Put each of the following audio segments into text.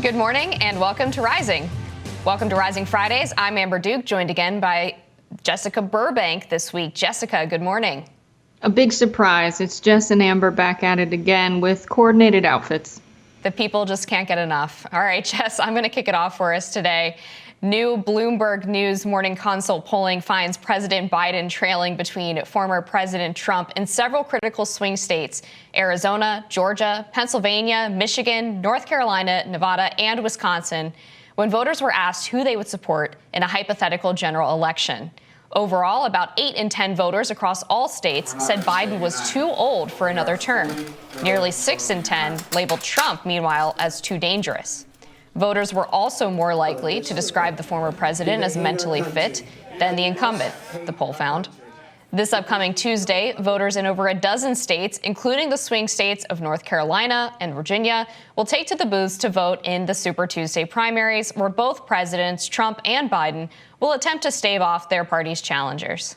Good morning and welcome to Rising. Welcome to Rising Fridays. I'm Amber Duke, joined again by Jessica Burbank this week. Jessica, good morning. A big surprise. It's Jess and Amber back at it again with coordinated outfits. The people just can't get enough. All right, Jess, I'm going to kick it off for us today. New Bloomberg News Morning Consult polling finds President Biden trailing between former President Trump in several critical swing states: Arizona, Georgia, Pennsylvania, Michigan, North Carolina, Nevada, and Wisconsin, when voters were asked who they would support in a hypothetical general election. Overall, about 8 in 10 voters across all states said Biden was too old for another term. Nearly 6 in 10 labeled Trump, meanwhile, as too dangerous. Voters were also more likely to describe the former president as mentally fit than the incumbent, the poll found. This upcoming Tuesday, voters in over a dozen states, including the swing states of North Carolina and Virginia, will take to the booths to vote in the Super Tuesday primaries, where both presidents, Trump and Biden, will attempt to stave off their party's challengers.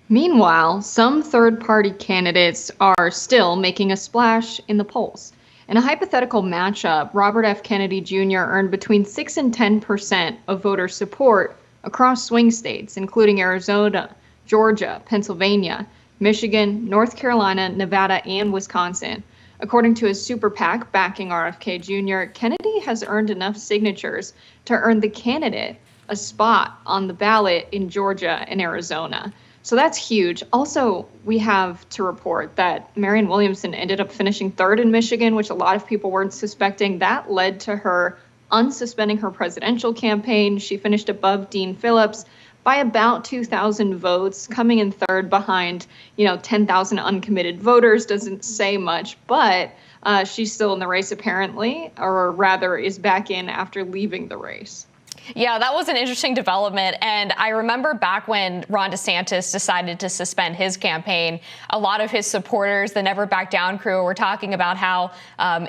Meanwhile, some third-party candidates are still making a splash in the polls. In a hypothetical matchup, Robert F. Kennedy Jr. earned between 6 and 10% of voter support across swing states, including Arizona, Georgia, Pennsylvania, Michigan, North Carolina, Nevada, and Wisconsin. According to his super PAC backing RFK Jr., Kennedy has earned enough signatures to earn the candidate a spot on the ballot in Georgia and Arizona. So that's huge. Also, we have to report that Marianne Williamson ended up finishing third in Michigan, which a lot of people weren't suspecting. That led to her unsuspending her presidential campaign. She finished above Dean Phillips by about 2,000 votes, coming in third behind, 10,000 uncommitted voters. Doesn't say much, but she's still in the race apparently, or rather is back in after leaving the race. Yeah, that was an interesting development. And I remember back when Ron DeSantis decided to suspend his campaign, a lot of his supporters, the Never Back Down crew, were talking about how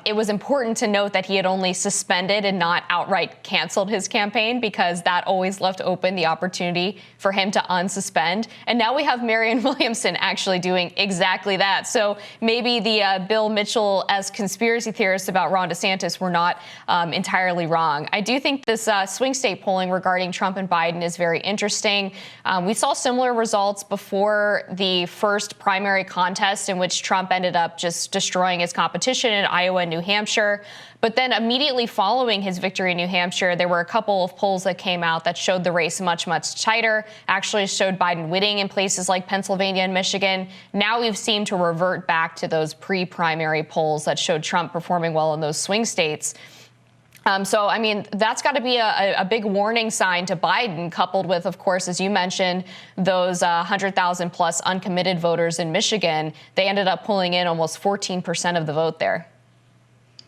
it was important to note that he had only suspended and not outright canceled his campaign, because that always left open the opportunity for him to unsuspend. And now we have Marianne Williamson actually doing exactly that. So maybe the Bill Mitchell as conspiracy theorists about Ron DeSantis were not entirely wrong. I do think this swing state polling regarding Trump and Biden is very interesting. We saw similar results before the first primary contest, in which Trump ended up just destroying his competition in Iowa and New Hampshire. But then immediately following his victory in New Hampshire, there were a couple of polls that came out that showed the race much, much tighter, actually showed Biden winning in places like Pennsylvania and Michigan. Now we've seemed to revert back to those pre-primary polls that showed Trump performing well in those swing states. So, I mean, that's got to be a big warning sign to Biden, coupled with, of course, as you mentioned, those 100,000 plus uncommitted voters in Michigan. They ended up pulling in almost 14% of the vote there.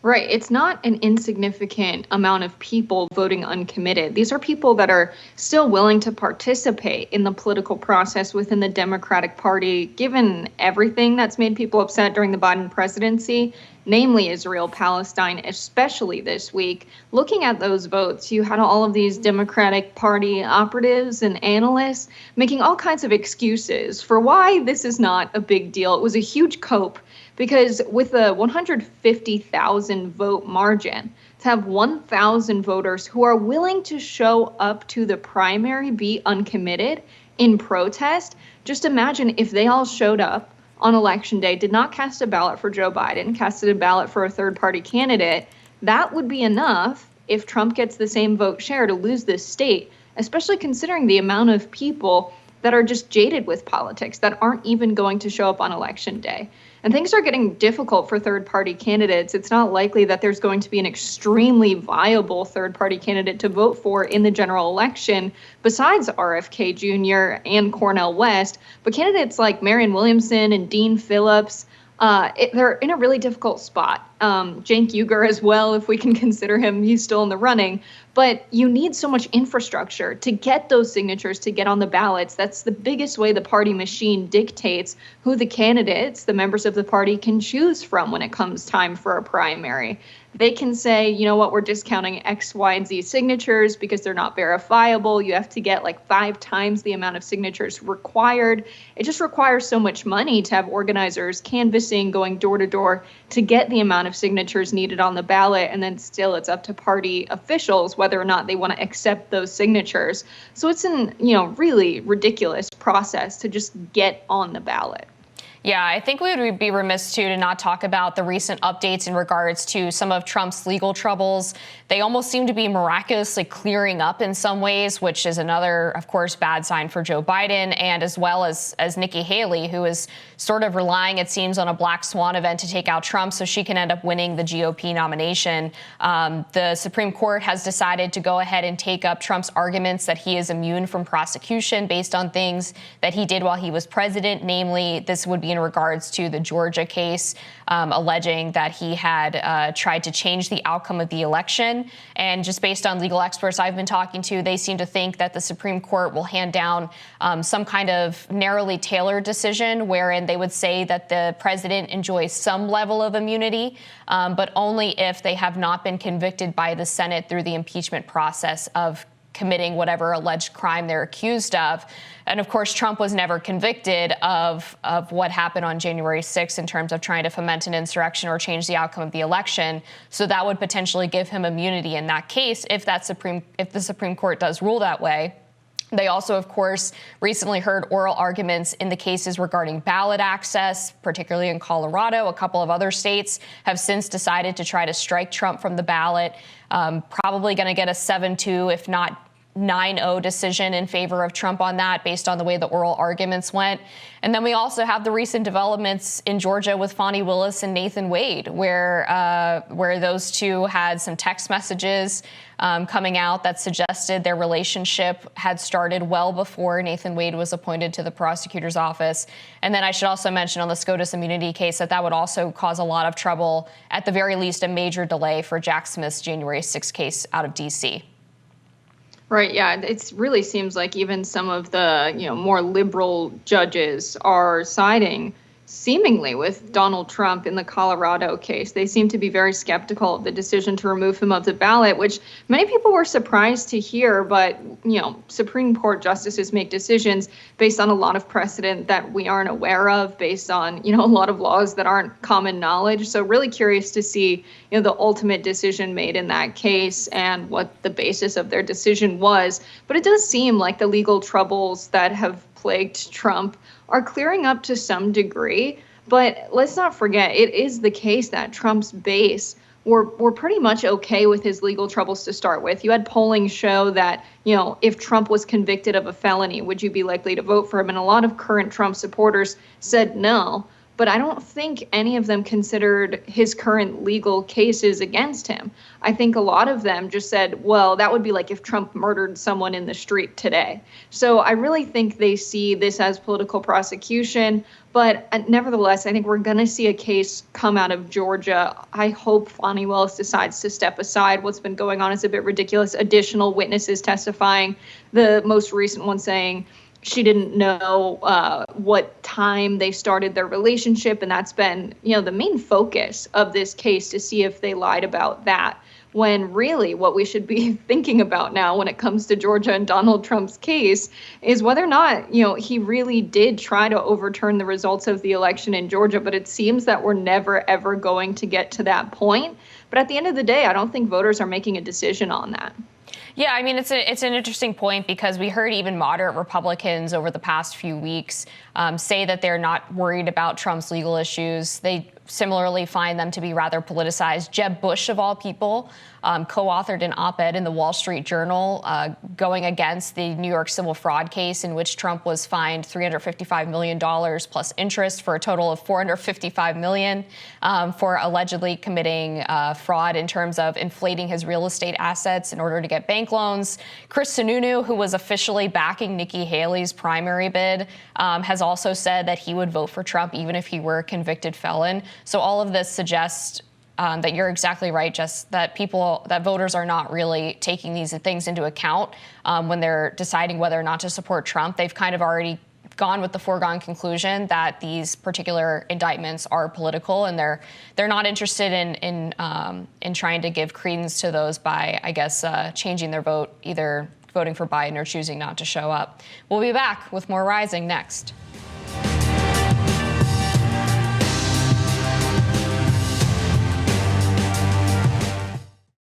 Right. It's not an insignificant amount of people voting uncommitted. These are people that are still willing to participate in the political process within the Democratic Party, given everything that's made people upset during the Biden presidency, namely Israel, Palestine, especially this week. Looking at those votes, you had all of these Democratic Party operatives and analysts making all kinds of excuses for why this is not a big deal. It was a huge cope, because with a 150,000 vote margin, to have 1,000 voters who are willing to show up to the primary, be uncommitted in protest, just imagine if they all showed up on election day, did not cast a ballot for Joe Biden, casted a ballot for a third-party candidate. That would be enough, if Trump gets the same vote share, to lose this state, especially considering the amount of people that are just jaded with politics, that aren't even going to show up on election day. And things are getting difficult for third-party candidates. It's not likely that there's going to be an extremely viable third-party candidate to vote for in the general election, besides RFK Jr. and Cornel West. But candidates like Marianne Williamson and Dean Phillips, they're in a really difficult spot. Cenk Uygur as well, if we can consider him, he's still in the running. But you need so much infrastructure to get those signatures, to get on the ballots. That's the biggest way the party machine dictates who the candidates, the members of the party, can choose from when it comes time for a primary. they can say, you know what, we're discounting X, Y, and Z signatures because they're not verifiable. You have to get like 5 times the amount of signatures required. It just requires so much money to have organizers canvassing, going door to door to get the amount of signatures needed on the ballot. And then still it's up to party officials whether or not they want to accept those signatures. So it's an, really ridiculous process to just get on the ballot. Yeah, I think we would be remiss to not talk about the recent updates in regards to some of Trump's legal troubles. They almost seem to be miraculously clearing up in some ways, which is another, of course, bad sign for Joe Biden, and as well as Nikki Haley, who is sort of relying, it seems, on a black swan event to take out Trump so she can end up winning the GOP nomination. The Supreme Court has decided to go ahead and take up Trump's arguments that he is immune from prosecution based on things that he did while he was president. Namely, this would be in regards to the Georgia case, alleging that he had tried to change the outcome of the election. And just based on legal experts I've been talking to, they seem to think that the Supreme Court will hand down some kind of narrowly tailored decision wherein they would say that the president enjoys some level of immunity, but only if they have not been convicted by the Senate through the impeachment process of committing whatever alleged crime they're accused of. And of course, Trump was never convicted of what happened on January 6th in terms of trying to foment an insurrection or change the outcome of the election. So that would potentially give him immunity in that case if the Supreme Court does rule that way. They also, of course, recently heard oral arguments in the cases regarding ballot access, particularly in Colorado. A couple of other states have since decided to try to strike Trump from the ballot. Probably going to get a 7-2, if not 9-0 decision in favor of Trump on that based on the way the oral arguments went. And then we also have the recent developments in Georgia with Fani Willis and Nathan Wade, where those two had some text messages coming out that suggested their relationship had started well before Nathan Wade was appointed to the prosecutor's office. And then I should also mention on the SCOTUS immunity case that would also cause a lot of trouble, at the very least a major delay for Jack Smith's January 6th case out of D.C. Right. Yeah. It really seems like even some of the, more liberal judges are siding seemingly with Donald Trump in the Colorado case. They seem to be very skeptical of the decision to remove him of the ballot, which many people were surprised to hear. But, Supreme Court justices make decisions based on a lot of precedent that we aren't aware of, based on, a lot of laws that aren't common knowledge. So really curious to see, the ultimate decision made in that case and what the basis of their decision was. But it does seem like the legal troubles that have plagued Trump are clearing up to some degree. But let's not forget, it is the case that Trump's base were pretty much okay with his legal troubles to start with. You had polling show that, if Trump was convicted of a felony, would you be likely to vote for him? And a lot of current Trump supporters said no. But I don't think any of them considered his current legal cases against him. I think a lot of them just said, well, that would be like if Trump murdered someone in the street today. So I really think they see this as political prosecution. But nevertheless, I think we're going to see a case come out of Georgia. I hope Fani Willis decides to step aside. What's been going on is a bit ridiculous. Additional witnesses testifying, the most recent one saying she didn't know what time they started their relationship. And that's been, the main focus of this case, to see if they lied about that. When really what we should be thinking about now when it comes to Georgia and Donald Trump's case is whether or not, he really did try to overturn the results of the election in Georgia. But it seems that we're never, ever going to get to that point. But at the end of the day, I don't think voters are making a decision on that. Yeah, I mean, it's an interesting point because we heard even moderate Republicans over the past few weeks say that they're not worried about Trump's legal issues. They similarly find them to be rather politicized. Jeb Bush, of all people, co-authored an op-ed in the Wall Street Journal going against the New York civil fraud case in which Trump was fined $355 million plus interest for a total of $455 million for allegedly committing fraud in terms of inflating his real estate assets in order to get bank loans. Chris Sununu, who was officially backing Nikki Haley's primary bid, has also said that he would vote for Trump even if he were a convicted felon. So all of this suggests that you're exactly right, Jess, that voters are not really taking these things into account when they're deciding whether or not to support Trump. They've kind of already gone with the foregone conclusion that these particular indictments are political, and they're not interested in trying to give credence to those by, I guess, changing their vote, either voting for Biden or choosing not to show up. We'll be back with more Rising next.